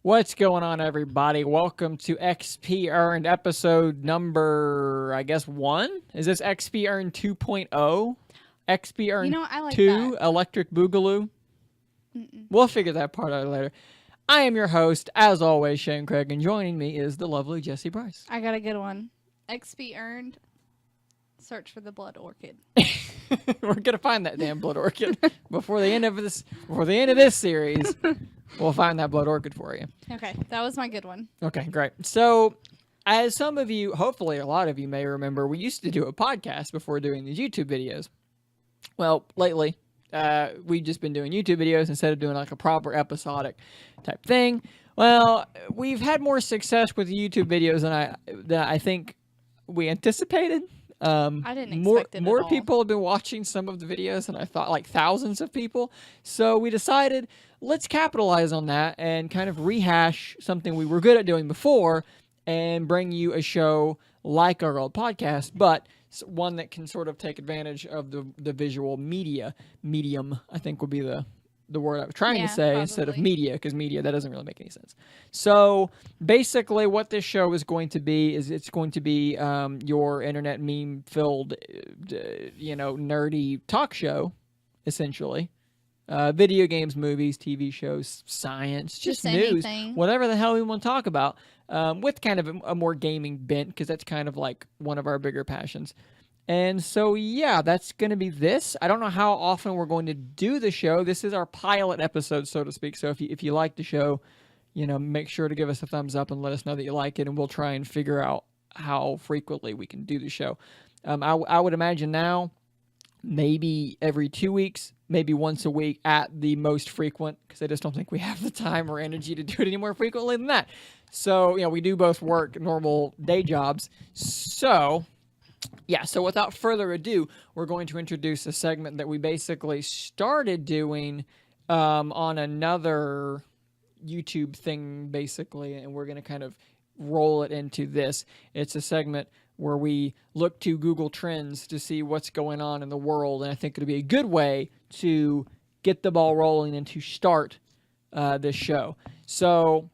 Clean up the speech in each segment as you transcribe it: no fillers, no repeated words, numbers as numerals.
What's going on, everybody? Welcome to XP Earned episode number, I guess, 1? Is this XP Earned 2.0? XP Earned I like 2 that. Electric Boogaloo? We'll figure that part out later. I am your host, as always, Shane Craig, and joining me is the lovely Jessi Bryce. I got a good one. XP earned. Search for the blood orchid. We're gonna find that damn blood orchid before the end of this series. We'll find that blood orchid for you. Okay, that was my good one. Okay, great. So, as some of you, hopefully a lot of you may remember, we used to do a podcast before doing these YouTube videos. Well, lately, we've just been doing YouTube videos instead of doing like a proper episodic type thing. Well, we've had more success with YouTube videos than I think we anticipated. I didn't expect it more at all. people have been watching some of the videos than I thought, like thousands of people. So we decided, let's capitalize on that and kind of rehash something we were good at doing before and bring you a show like our old podcast, but one that can sort of take advantage of the visual medium, I think would be the word I was trying to say instead of media, because media, that doesn't really make any sense. So basically what this show is going to be is it's going to be your internet meme-filled, nerdy talk show, essentially. Video games, movies, TV shows, science, just news, anything. Whatever the hell we want to talk about, with kind of a more gaming bent, because that's kind of like one of our bigger passions. And so, yeah, that's going to be this. I don't know how often we're going to do the show. This is our pilot episode, so to speak. So if you like the show, make sure to give us a thumbs up and let us know that you like it, and we'll try and figure out how frequently we can do the show. I would imagine now maybe every 2 weeks, maybe once a week at the most frequent, because I just don't think we have the time or energy to do it any more frequently than that. So, we do both work normal day jobs. So, yeah, so without further ado, we're going to introduce a segment that we basically started doing on another YouTube thing, basically, and we're going to kind of roll it into this. It's a segment where we look to Google Trends to see what's going on in the world, and I think it'll be a good way to get the ball rolling and to start this show. So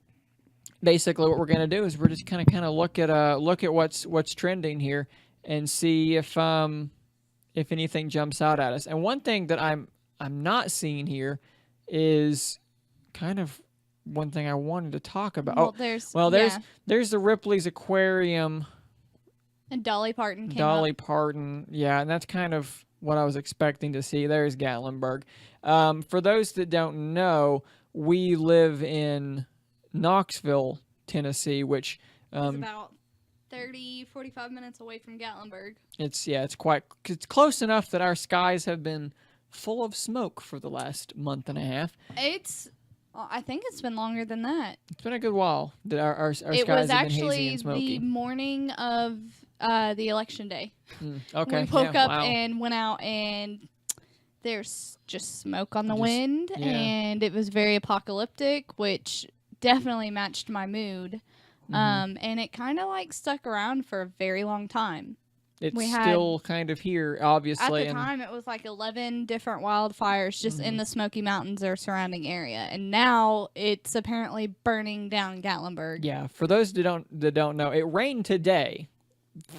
basically what we're going to do is we're just kind of look at what's trending here and see if anything jumps out at us. And one thing that I'm not seeing here is kind of one thing I wanted to talk about. There's the Ripley's Aquarium. And Dolly Parton came Dolly up. Parton, yeah, and that's kind of what I was expecting to see. There's Gatlinburg. For those that don't know, we live in Knoxville, Tennessee, which It's about 45 minutes away from Gatlinburg. It's close enough that our skies have been full of smoke for the last month and a half. I think it's been longer than that. It's been a good while that our skies have been hazy and It was actually smoky. the morning of the election day. Okay. We woke up wow. and went out, and there's just smoke on the wind, yeah. and it was very apocalyptic, which definitely matched my mood. And it kind of stuck around for a very long time. It's still kind of here, obviously. At the time, it was 11 different wildfires just in the Smoky Mountains or surrounding area. And now it's apparently burning down Gatlinburg. Yeah, for those that don't know, it rained today,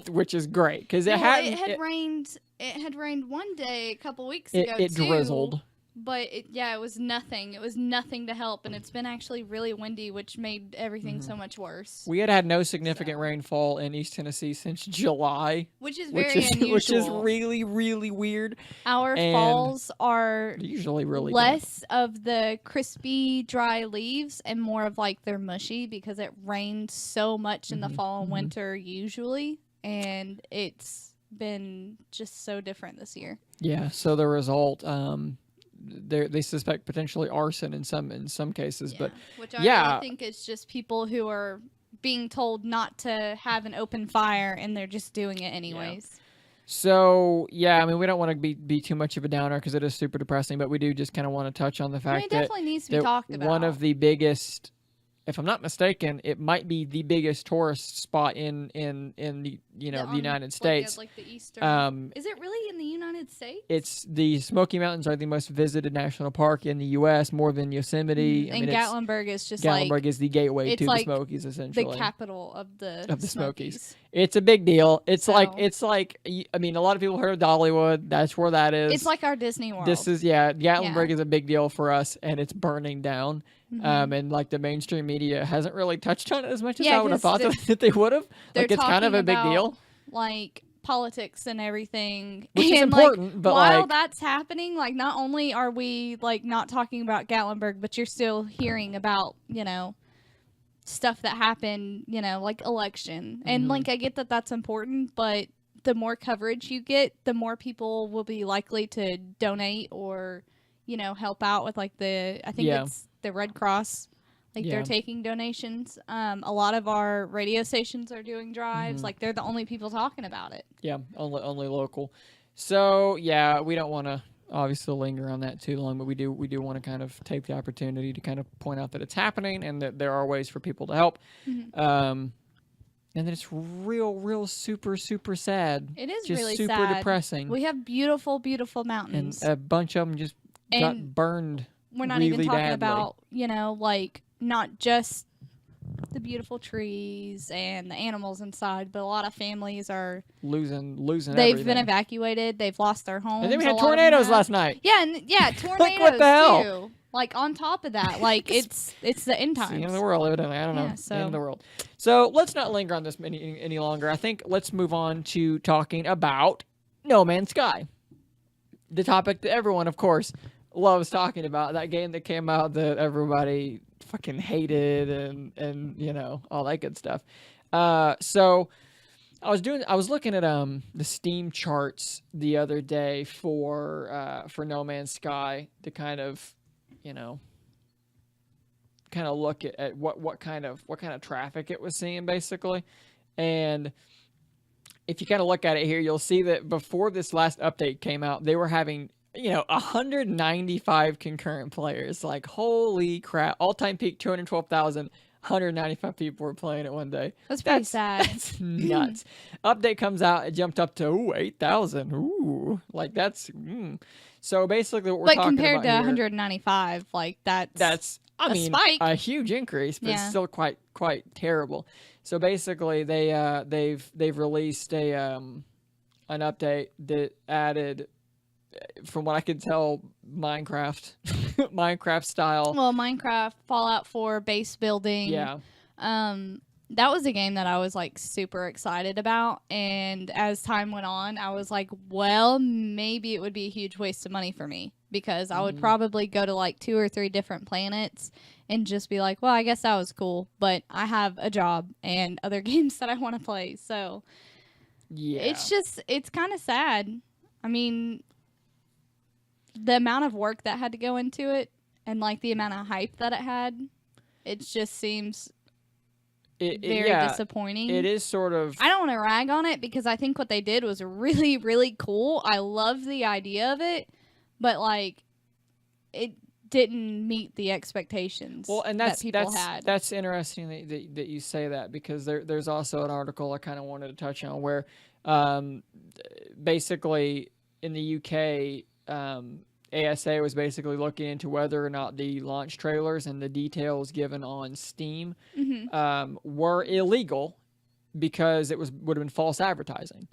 which is great because it had rained. It had rained one day a couple weeks ago. It drizzled. But it was nothing. It was nothing to help, and it's been actually really windy, which made everything so much worse. We had no significant rainfall in East Tennessee since July, which is very unusual. Which is really, really weird. Our falls are usually really less of the crispy, dry leaves and more of they're mushy because it rained so much in the fall and winter usually, and it's been just so different this year. Yeah. So the result. They suspect potentially arson in some cases, but which I really think is just people who are being told not to have an open fire and they're just doing it anyways. Yeah. So I mean, we don't want to be too much of a downer because it is super depressing, but we do just kind of want to touch on the fact it definitely needs to be talked about. One of the biggest if I'm not mistaken, it might be the biggest tourist spot in the the United States. Like the eastern. Is it really in the United States? It's the Smoky Mountains are the most visited national park in the U.S. more than Yosemite. And Gatlinburg is just Gatlinburg is the gateway to the Smokies, essentially. The capital of the Smokies. It's a big deal. It's like I mean, a lot of people heard of Dollywood. That's where that is. It's like our Disney World. This is Gatlinburg is a big deal for us, and it's burning down. And like the mainstream media hasn't really touched on it as much as I would have thought that they would have. Like it's kind of a big deal. Like politics and everything, which is important. Like, but while that's happening, like not only are we like not talking about Gatlinburg, but you're still hearing about stuff that happened, like election, and like I get that that's important, but the more coverage you get, the more people will be likely to donate or help out with like I think it's the Red Cross. Like they're taking donations. A lot of our radio stations are doing drives. Like they're the only people talking about it. Yeah, only local. So yeah, we don't want to obviously linger on that too long, but we do want to kind of take the opportunity to kind of point out that it's happening and that there are ways for people to help. And then it's real super sad. It is just really super sad. Depressing. We have beautiful mountains, and a bunch of them just got burned. We're not even talking about like not just the beautiful trees and the animals inside, but a lot of families are losing they've everything. been evacuated, they've lost their homes. And then we had tornadoes last night. Tornadoes like, what the hell? too. Like on top of that, like it's the end times. It's the end of the world, evidently. I don't know. The end of the world. So let's not linger on this any longer. I think let's move on to talking about No Man's Sky. The topic that everyone, of course, loves talking about. That game that came out that everybody fucking hated and all that good stuff. So I was looking at the Steam charts the other day for No Man's Sky to kind of look at what kind of traffic it was seeing basically. And if you kind of look at it here, you'll see that before this last update came out, they were having 195 concurrent players. Like, holy crap. All-time peak, 212,000. 195 people were playing it one day. That's pretty sad. That's nuts. Update comes out, it jumped up to 8,000. Ooh, like that's So basically what we're talking about compared to here, 195, like that's I mean spike. A huge increase, but it's still quite terrible. So basically they've released an update that added, from what I could tell, Minecraft style. Well, Minecraft, Fallout 4, base building. Yeah. That was a game that I was like super excited about, and as time went on, I was like, well, maybe it would be a huge waste of money for me, because I would probably go to like 2 or 3 different planets and just be like, well, I guess that was cool, but I have a job and other games that I want to play. So yeah, it's kind of sad. I mean, the amount of work that had to go into it and like the amount of hype that it had, it just seems very disappointing. It is sort of. I don't want to rag on it because I think what they did was really, really cool. I love the idea of it, but like it didn't meet the expectations that people had. That's interesting that you say that, because there's also an article I kind of wanted to touch on where basically in the UK, ASA was basically looking into whether or not the launch trailers and the details given on Steam were illegal, because it would have been false advertising.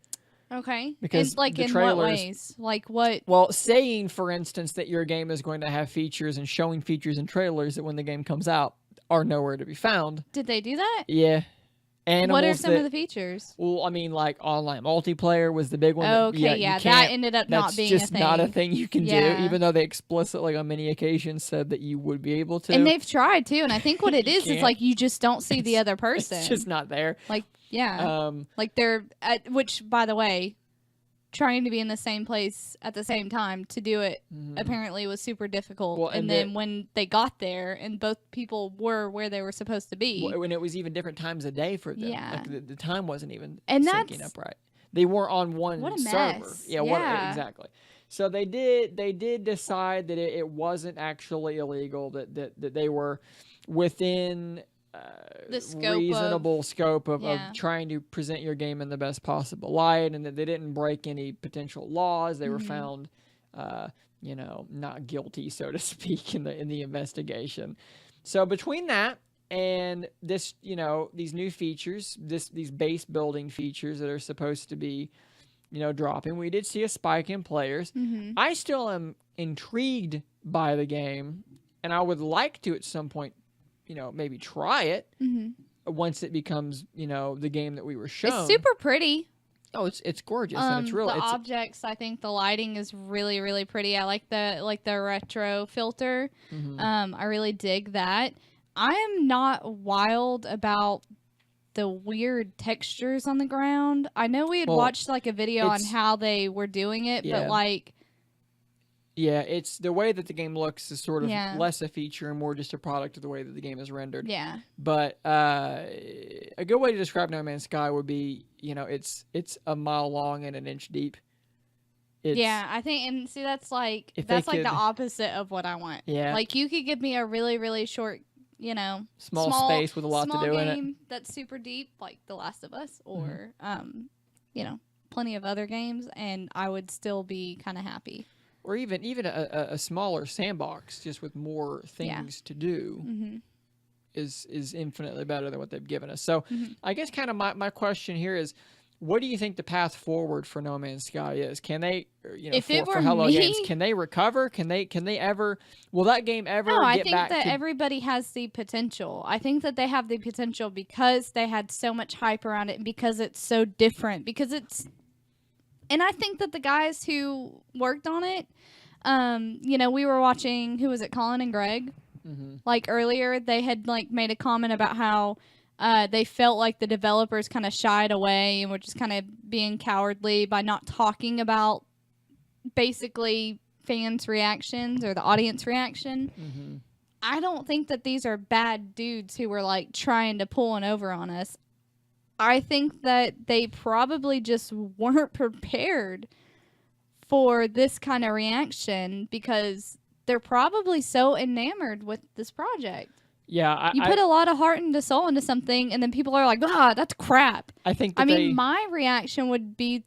Okay. Because and, like, the in trailers, what ways? Like what? Well, saying, for instance, that your game is going to have features and showing features and trailers that when the game comes out are nowhere to be found. Did they do that? Yeah. Animals what are some of the features? Well, I mean, like online multiplayer was the big one. Okay, that ended up not being a thing. That's just not a thing you can do, even though they explicitly on many occasions said that you would be able to. And they've tried too, and I think what it is like you just don't see the other person. It's just not there. Like, yeah. Like they're, which, by the way, trying to be in the same place at the same time to do it apparently was super difficult. Well, and then when they got there and both people were where they were supposed to be. When it was even different times a day for them. Yeah. Like the time wasn't even and syncing up right. They weren't on one server. Mess. Yeah. Exactly. So they did decide that it wasn't actually illegal, that they were within the scope reasonable scope of Yeah. trying to present your game in the best possible light, and that they didn't break any potential laws. They were found, not guilty, so to speak, in the investigation. So between that and this, these new features, these base building features that are supposed to be, dropping, we did see a spike in players. I still am intrigued by the game, and I would like to at some point, maybe try it once it becomes, the game that we were shown. It's super pretty. Oh, it's gorgeous, and it's real. The objects, I think the lighting is really, really pretty. I like the retro filter. I really dig that. I am not wild about the weird textures on the ground. I know we had watched like a video on how they were doing it, but like... Yeah, it's the way that the game looks is sort of less a feature and more just a product of the way that the game is rendered. Yeah. But a good way to describe No Man's Sky would be, it's a mile long and an inch deep. I think, and see, that's like the opposite of what I want. Yeah. Like, you could give me a really, really short, small space with a lot to do in it. Game that's super deep, like The Last of Us, or plenty of other games, and I would still be kind of happy. Or even a smaller sandbox, just with more things to do, is infinitely better than what they've given us. So I guess kind of my question here is, what do you think the path forward for No Man's Sky is? Can they, for Hello Games, can they recover? Can they ever? Will that game ever get back? No, I think that everybody has the potential. I think that they have the potential because they had so much hype around it, and because it's so different. Because it's, and I think that the guys who worked on it, we were watching, who was it, Colin and Greg? Like earlier, they had like made a comment about how they felt like the developers kind of shied away and were just kind of being cowardly by not talking about basically fans' reactions or the audience reaction. I don't think that these are bad dudes who were like trying to pull one over on us. I think that they probably just weren't prepared for this kind of reaction because they're probably so enamored with this project. Yeah, you put a lot of heart and soul into something, and then people are like, that's crap. I mean, my reaction would be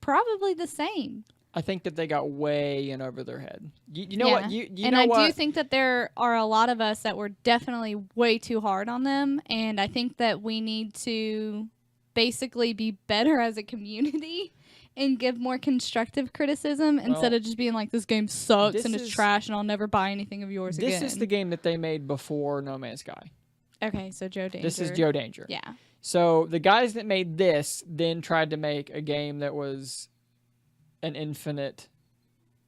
probably the same. I think that they got way in over their head. You know what? I do think that there are a lot of us that were definitely way too hard on them, and I think that we need to basically be better as a community and give more constructive criticism instead of just being like, this game sucks and it's trash and I'll never buy anything of yours again. This is the game that they made before No Man's Sky. Okay, so Joe Danger. This is Joe Danger. Yeah. So the guys that made this then tried to make a game that was an infinite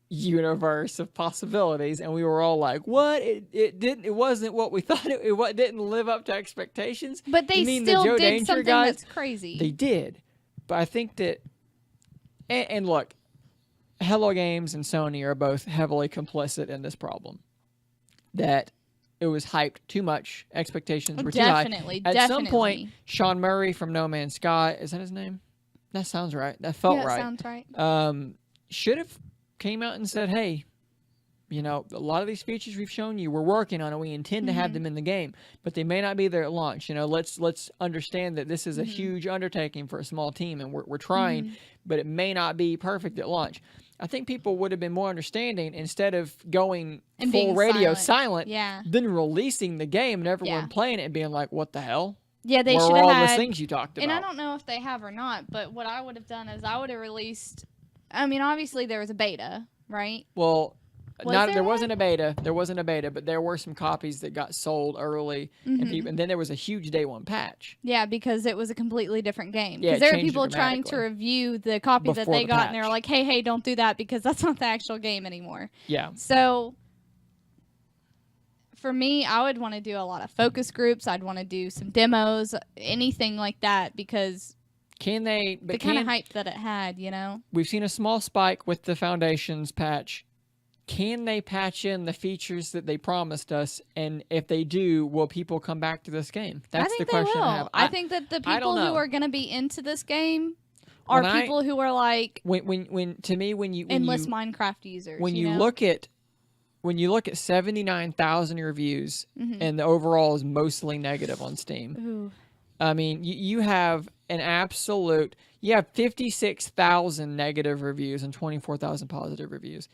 universe of possibilities, and we were all like, what? It wasn't what we thought. It didn't live up to expectations. But they still did something that's crazy. They did. But I think that, and look, Hello Games and Sony are both heavily complicit in this problem. That it was hyped too much. Expectations were too high. At some point, Sean Murray from No Man's Sky, is that his name? That sounds right. That felt right. Sounds right. Should have came out and said, hey, a lot of these features we've shown you, we're working on it. We intend to have them in the game, but they may not be there at launch. Let's understand that this is a huge undertaking for a small team, and we're trying, but it may not be perfect at launch. I think people would have been more understanding instead of going and full radio silent, then releasing the game and everyone playing it and being like, what the hell? Yeah, they should have all had the things you talked about. And I don't know if they have or not, but what I would have done is I would have released, I mean, obviously there was a beta, right? Well, there wasn't a beta. There wasn't a beta, but there were some copies that got sold early, and then there was a huge day one patch. Yeah, because it was a completely different game. Because there were people trying to review the copy that they got, and they were like, hey, don't do that because that's not the actual game anymore. Yeah. So for me, I would want to do a lot of focus groups. I'd want to do some demos, anything like that, because the kind of hype that it had, We've seen a small spike with the Foundations patch. Can they patch in the features that they promised us? And if they do, will people come back to this game? That's the question I have. I think that the people who are going to be into this game are people who are like when you endless Minecraft users. When you look at when you look at 79,000 reviews and the overall is mostly negative on Steam. Ooh. I mean, you have an absolute, you have 56,000 negative reviews and 24,000 positive reviews.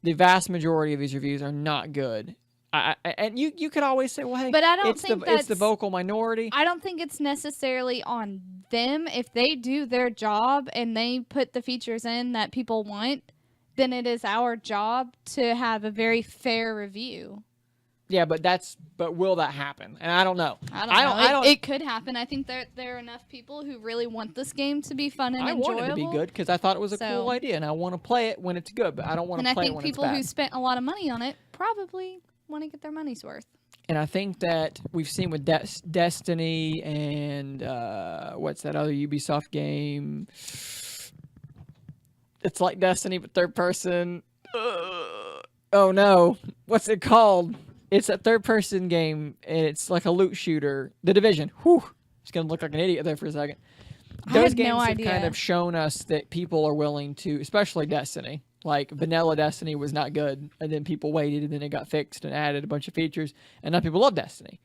The vast majority of these reviews are not good. And you could always say, well, hey, but I don't think it's the vocal minority. I don't think it's necessarily on them. If they do their job and they put the features in that people want, then it is our job to have a very fair review. Yeah, but will that happen? And I don't know. I don't know. It could happen. I think there are enough people who really want this game to be fun and enjoyable. I want it to be good because I thought it was a cool idea, and I want to play it when it's good, but I don't want to play it when it's bad. And I think people who spent a lot of money on it probably want to get their money's worth. And I think that we've seen with Destiny and what's that other Ubisoft game? It's like Destiny, but third person. Oh no, what's it called? It's a third person game, and it's like a loot shooter. The Division. Whew. It's gonna look like an idiot there for a second. Those games have kind of shown us that people are willing to, especially Destiny. Like vanilla Destiny was not good, and then people waited, and then it got fixed and added a bunch of features, and now people love Destiny.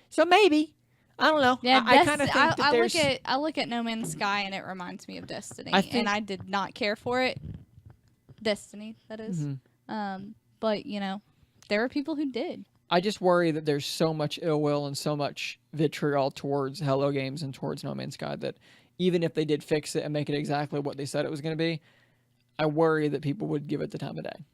So maybe. I don't know. Yeah, I kind of think that there's... I look at No Man's Sky and it reminds me of Destiny, and I did not care for it. Destiny, that is. But you know, there are people who did. I just worry that there's so much ill will and so much vitriol towards Hello Games and towards No Man's Sky that even if they did fix it and make it exactly what they said it was going to be, I worry that people would give it the time of day.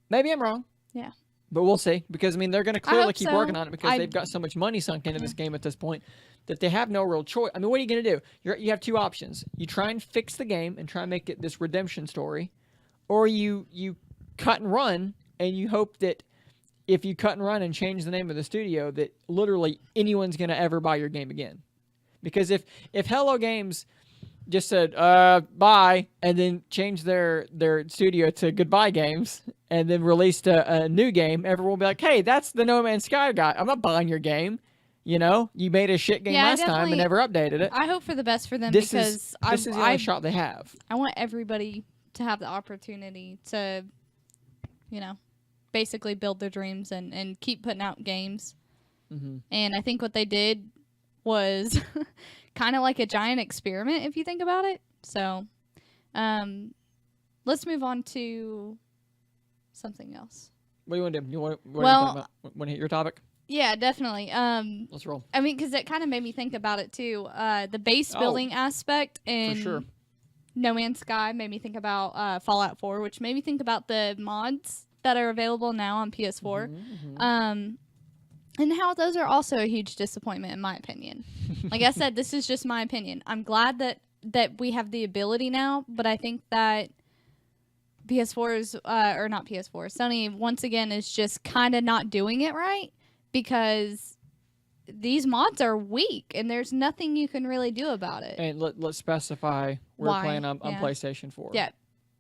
Maybe I'm wrong. Yeah. But we'll see, because I mean they're going to clearly keep working on it because they've got so much money sunk into this game at this point that they have no real choice. I mean, what are you going to do? You have two options: you try and fix the game and try and make it this redemption story, or you cut and run and you hope that if you cut and run and change the name of the studio, that literally anyone's going to ever buy your game again. Because if Hello Games just said bye and then changed their studio to Goodbye Games and then released a new game, everyone will be like, hey, that's the No Man's Sky guy. I'm not buying your game. You know, you made a shit game last time and never updated it. I hope for the best for them this because is the only shot they have. I want everybody to have the opportunity to, you know, basically build their dreams and keep putting out games. And I think what they did was kind of like a giant experiment if you think about it. So let's move on to something else. What do you want to do? You want to hit your topic? Yeah, definitely. Let's roll. I mean, because it kind of made me think about it too. The base building aspect in No Man's Sky made me think about Fallout 4, which made me think about the mods that are available now on PS4. And how those are also a huge disappointment in my opinion. Like I said, this is just my opinion. I'm glad that we have the ability now, but I think that PS4 is, or not PS4, Sony once again is just kind of not doing it right because these mods are weak and there's nothing you can really do about it. And let's specify we're playing on PlayStation 4. Yeah.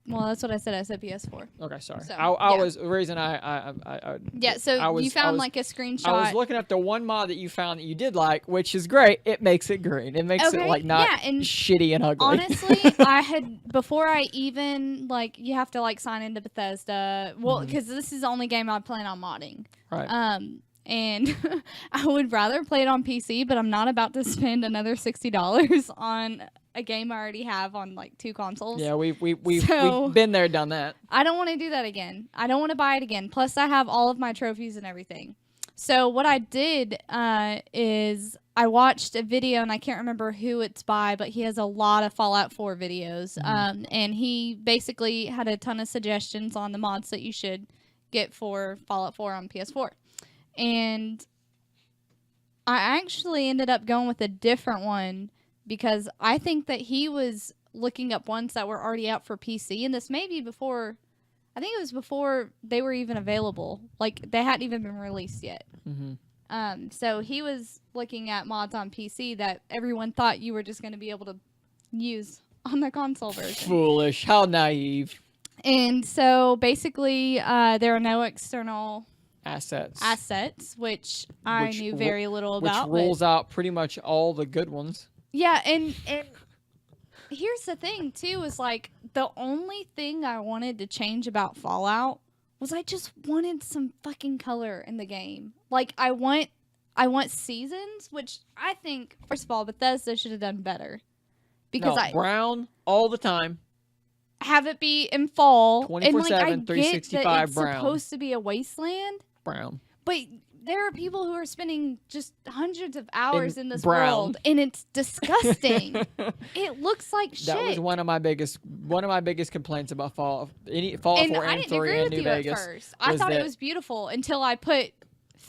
Well, that's what I said. I said PS4. Okay, sorry. So, I was the reason you found like a screenshot. I was looking at the one mod that you found that you did like, which is great. It makes it green. It makes it like not shitty and ugly. Honestly, I had before I even like you have to like sign into Bethesda. Well, because this is the only game I plan on modding. Right. And I would rather play it on PC, but I'm not about to spend another $60 on a game I already have on like 2 consoles. Yeah, we've been there, done that. I don't want to do that again. I don't want to buy it again. Plus, I have all of my trophies and everything. So what I did is I watched a video, and I can't remember who it's by, but he has a lot of Fallout 4 videos. And he basically had a ton of suggestions on the mods that you should get for Fallout 4 on PS4. And I actually ended up going with a different one because I think that he was looking up ones that were already out for PC. And this may be before, I think it was before they were even available. Like, they hadn't even been released yet. So he was looking at mods on PC that everyone thought you were just going to be able to use on the console version. Foolish. How naive. And so, basically, there are no external assets, which I knew very little about. Which rules out pretty much all the good ones. Yeah, and here's the thing, too, is like the only thing I wanted to change about Fallout was I just wanted some fucking color in the game. Like, I want seasons, which I think, first of all, Bethesda should have done better. Because brown all the time. Have it be in fall. 24/7, and, like, I get 365 that it's brown. supposed to be a wasteland. Brown. But there are people who are spending just hundreds of hours in this brown. world, and it's disgusting. It looks like shit. That was one of my biggest complaints about Fall 4 and I and didn't 3 agree and with New you Vegas. at first. I thought it was beautiful until I put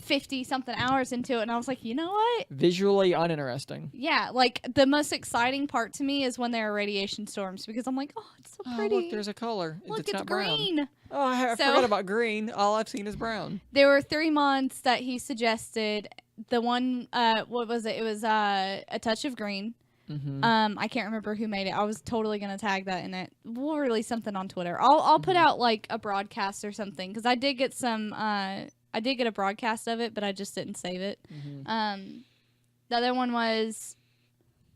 50-something hours into it, and I was like, you know what? Visually uninteresting. Yeah, like, the most exciting part to me is when there are radiation storms, because I'm like, oh, it's so pretty. Oh, look, there's a color. Look, it's not green. Brown. Oh, I forgot about green. All I've seen is brown. There were 3 mods that he suggested. The one, what was it? It was A Touch of Green. Mm-hmm. I can't remember who made it. I was totally gonna tag that in it. We'll release something on Twitter. I'll put out like a broadcast or something, because I did get some. I did get a broadcast of it, but I just didn't save it. Mm-hmm. The other one was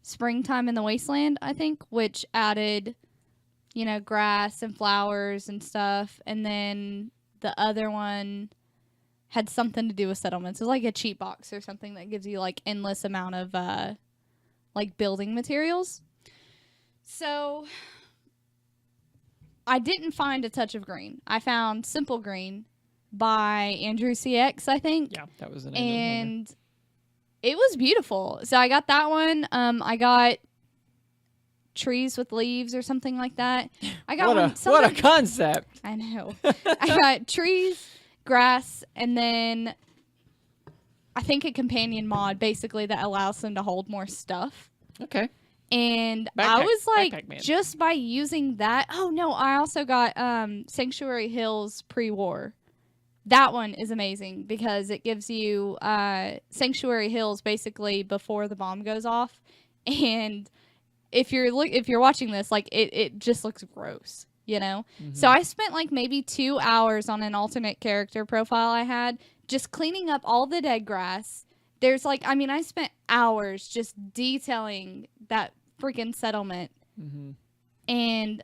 Springtime in the Wasteland, I think, which added, grass and flowers and stuff. And then the other one had something to do with settlements. It was like a cheat box or something that gives you like endless amount of like building materials. So I didn't find A Touch of Green. I found Simple Green by Andrew CX, I think. Yeah, that was the name. And it was beautiful. So I got that one. I got Trees with Leaves or something like that. I got what a concept. I know. I got trees, grass, and then I think a companion mod basically that allows them to hold more stuff. Okay. And I was like, just by using that. Oh no, I also got Sanctuary Hills pre-war. That one is amazing because it gives you Sanctuary Hills basically before the bomb goes off. And if you're watching this, like it just looks gross, Mm-hmm. So I spent like maybe 2 hours on an alternate character profile I had just cleaning up all the dead grass. There's I spent hours just detailing that freaking settlement. Mm-hmm. And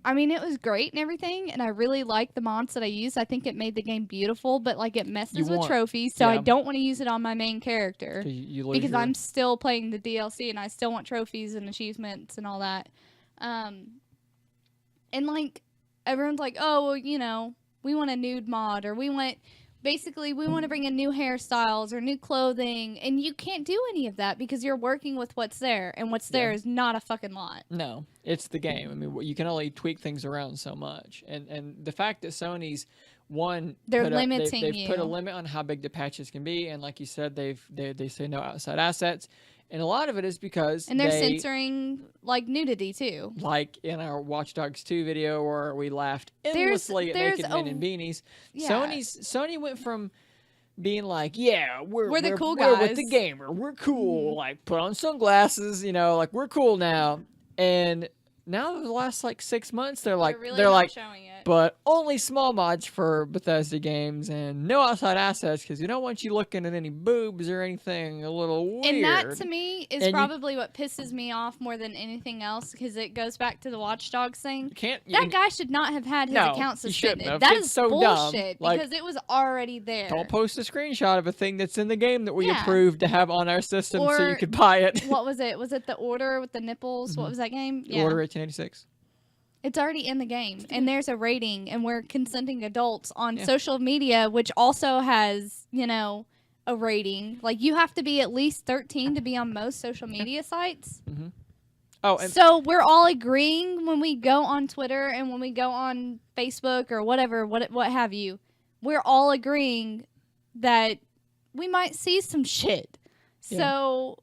it was great and everything, and I really like the mods that I used. I think it made the game beautiful, but it messes with trophies, so I don't want to use it on my main character because I'm still playing the DLC and I still want trophies and achievements and all that. And everyone's like, oh, well, we want a nude mod, or we want to bring in new hairstyles or new clothing, and you can't do any of that because you're working with what's there, and what's there is not a fucking lot. No, it's the game. You can only tweak things around so much, and the fact that Sony's they've put a limit on how big the patches can be, and like you said, they say no outside assets. And a lot of it is because they're censoring nudity too. Like in our Watch Dogs 2 video where we laughed endlessly at naked men in beanies. Yeah. Sony went from being like, yeah, we're the cool guys. We're with the gamer. We're cool. Mm-hmm. Like put on sunglasses, we're cool now. And now the last 6 months they're like showing it. But only small mods for Bethesda games and no outside assets because we don't want you looking at any boobs or anything a little weird. And that to me is probably what pisses me off more than anything else because it goes back to the Watch Dogs thing. That guy should not have had his account suspended. That is so bullshit because it was already there. Don't post a screenshot of a thing that's in the game that we approved to have on our system so you could buy it. What was it? Was it The Order with the nipples? Mm-hmm. What was that game? The Order 1886. It's already in the game, and there's a rating, and we're consenting adults on social media, which also has, a rating. You have to be at least 13 to be on most social media sites. Mm-hmm. Oh, and so we're all agreeing when we go on Twitter and when we go on Facebook or whatever, what have you. We're all agreeing that we might see some shit. Yeah. So...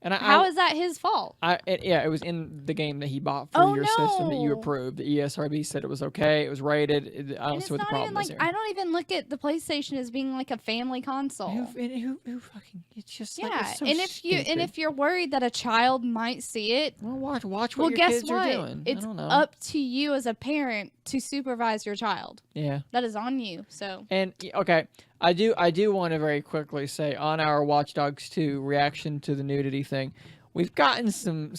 And how is that his fault? It was in the game that he bought for your system that you approved. The ESRB said it was okay. It was rated. I don't see what the problem is here. I don't even look at the PlayStation as being like a family console. Who fucking? It's just it's so and if you're worried that a child might see it, well, watch what your kids are doing. It's up to you as a parent to supervise your child. Yeah, that is on you. So okay. I do want to very quickly say on our Watch Dogs 2 reaction to the nudity thing, we've gotten some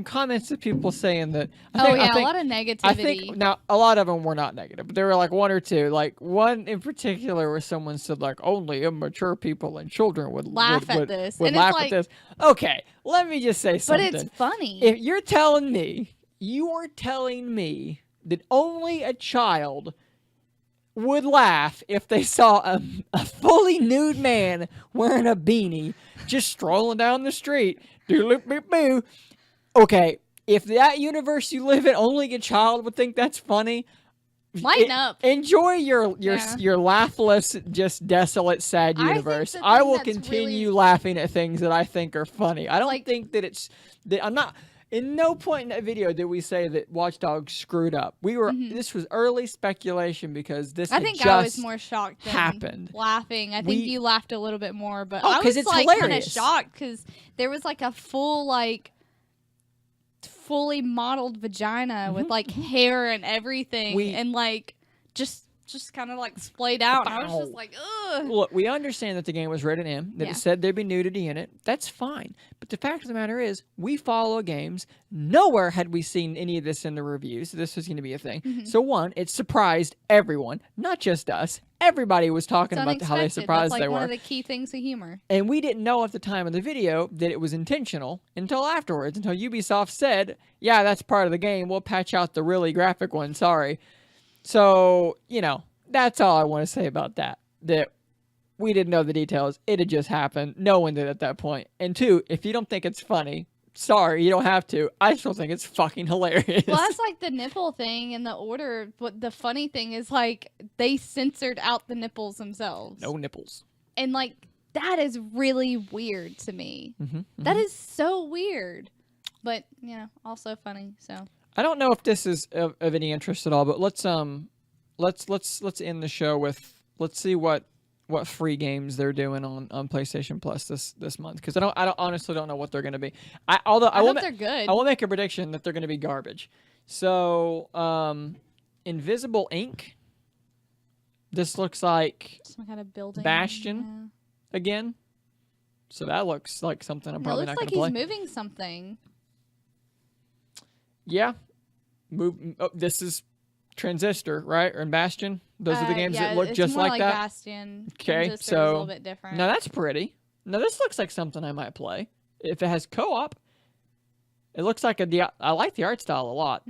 comments of people saying that. A lot of negativity. I think now a lot of them were not negative, but there were like one or two. Like one in particular, where someone said like only immature people and children would laugh at this. Would and laugh it's like, at this. Okay, let me just say something. But it's funny. If you're telling me, that only a child would laugh if they saw a fully nude man wearing a beanie just strolling down the street. Doo-loop-boop-boo. Okay, if that universe you live in, only a child would think that's funny. Lighten up. Enjoy your laughless, just desolate, sad universe. I will continue laughing at things that I think are funny. I don't think that it's that I'm not. In no point in that video did we say that Watch Dogs screwed up. We were. This was early speculation because this. I was more shocked than happened. Laughing. I think you laughed a little bit more, but I was like kind of shocked because there was like a fully modeled vagina with like hair and everything, and like just kind of like splayed out. And I was just like, ugh. Look, we understand that the game was rated M, that it said there'd be nudity in it. That's fine. But the fact of the matter is, we follow games. Nowhere had we seen any of this in the reviews. So this was going to be a thing. So one, it surprised everyone, not just us. Everybody was talking about how they surprised they were. One of the key things of humor. And we didn't know at the time of the video that it was intentional until afterwards, until Ubisoft said, yeah, that's part of the game. We'll patch out the really graphic one. Sorry. So, that's all I want to say about that. That we didn't know the details. It had just happened. No one did at that point. And two, if you don't think it's funny, sorry, you don't have to. I still think it's fucking hilarious. Well, that's like the nipple thing in the order. But the funny thing is, like, they censored out the nipples themselves. No nipples. And, like, that is really weird to me. That is so weird. But, also funny, so. I don't know if this is of any interest at all, but let's end the show with, let's see what free games they're doing on PlayStation Plus this month, because I honestly don't know what they're going to be. I hope they're good. I will make a prediction that they're going to be garbage. So, Invisible Ink. This looks like some kind of building Bastion again. So that looks like something I'm probably not going to play. It looks like he's moving something. Yeah. This is Transistor, right? Or Bastion. Those are the games that look just like that. Bastion. Okay, Transistor so is a little bit different. Now that's pretty. Now this looks like something I might play if it has co-op. It looks like I like the art style a lot.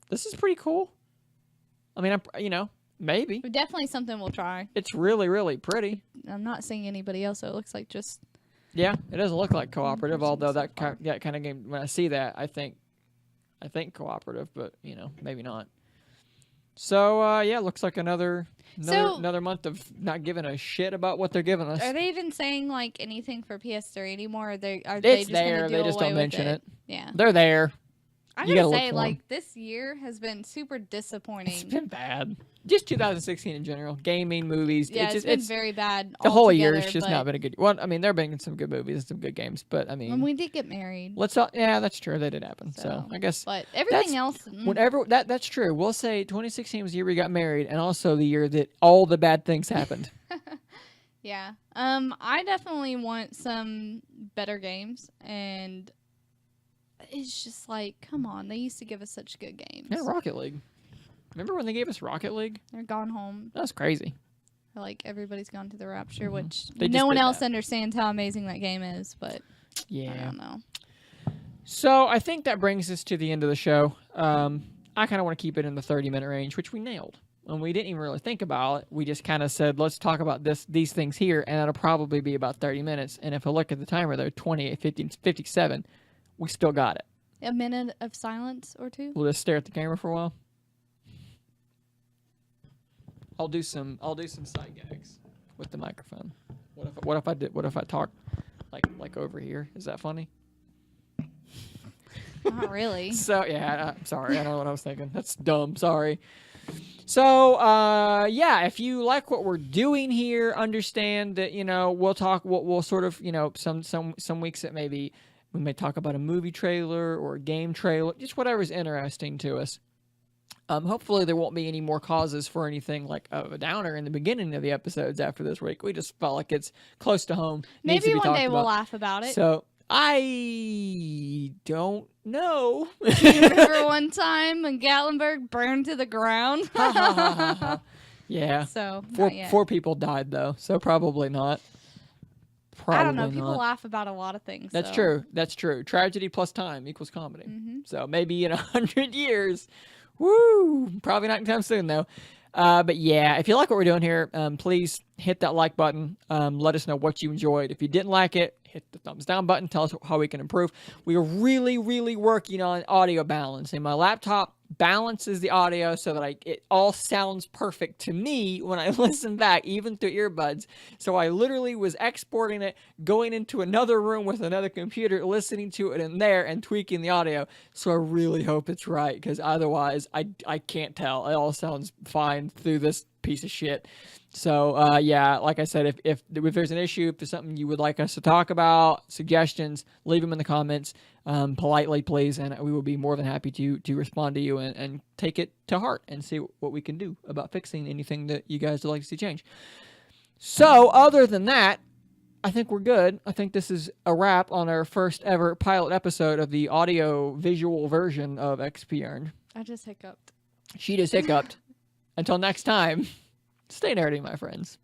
This is pretty cool. I mean, maybe. Definitely something we'll try. It's really, really pretty. I'm not seeing anybody else, so it looks like just. Yeah, it doesn't look like cooperative. Although that kind of game, when I see that, I think cooperative, but maybe not. So looks like another month of not giving a shit about what they're giving us. Are they even saying like anything for PS3 anymore? Are they it's just there. They just don't mention it. Yeah, they're there. I gotta say, like, this year has been super disappointing. It's been bad. Just 2016 in general. Gaming, movies. Yeah, it's been very bad. The whole year has just not been a good. Well, I mean, there have been some good movies and some good games, but I mean, when we did get married. Yeah, that's true. That did happen. So I guess. But everything else. Whenever that's true. We'll say 2016 was the year we got married, and also the year that all the bad things happened. Yeah. I definitely want some better games, and it's just like, come on, they used to give us such good games. Yeah, Rocket League. Remember when they gave us Rocket League? They're gone home. That was crazy. Like, everybody's gone to the rapture, which no one else understands how amazing that game is, but I don't know. So I think that brings us to the end of the show. I kind of want to keep it in the 30-minute range, which we nailed. And we didn't even really think about it. We just kind of said, let's talk about these things here, and that'll probably be about 30 minutes. And if I look at the timer, they're 28, 50, 57. We still got it. A minute of silence or two? We'll just stare at the camera for a while. I'll do some side gags with the microphone. What if I talk like over here? Is that funny? Not really. So yeah, sorry. I don't know what I was thinking. That's dumb. Sorry. So if you like what we're doing here, understand that we'll sort of some weeks that maybe we may talk about a movie trailer or a game trailer, just whatever's interesting to us. Hopefully there won't be any more causes for anything like a downer in the beginning of the episodes after this week. We just felt like it's close to home. Maybe one day we'll laugh about it. So I don't know. You remember one time when Gatlinburg burned to the ground? Yeah. So, not yet. Four people died, though, so probably not. Probably I don't know. People not. laugh about a lot of things. That's so. true. That's true. Tragedy plus time equals comedy. Mm-hmm. So maybe in 100 years. Woo! Probably not anytime soon, though. But yeah, if you like what we're doing here, please hit that like button. Let us know what you enjoyed. If you didn't like it, hit the thumbs down button. Tell us how we can improve. We are really, really working on audio balance. And my laptop balances the audio so that it all sounds perfect to me when I listen back, even through earbuds. So I literally was exporting it, going into another room with another computer, listening to it in there and tweaking the audio. So I really hope it's right, because otherwise I can't tell. It all sounds fine through this piece of shit. So yeah, like I said, if there's an issue, if there's something you would like us to talk about, suggestions, leave them in the comments, politely, please, and we will be more than happy to respond to you and take it to heart and see what we can do about fixing anything that you guys would like to see change. So other than that, I think we're good. I think this is a wrap on our first ever pilot episode of the audio visual version of XP Earned. I just hiccuped. She just hiccuped. Until next time, stay nerdy, my friends.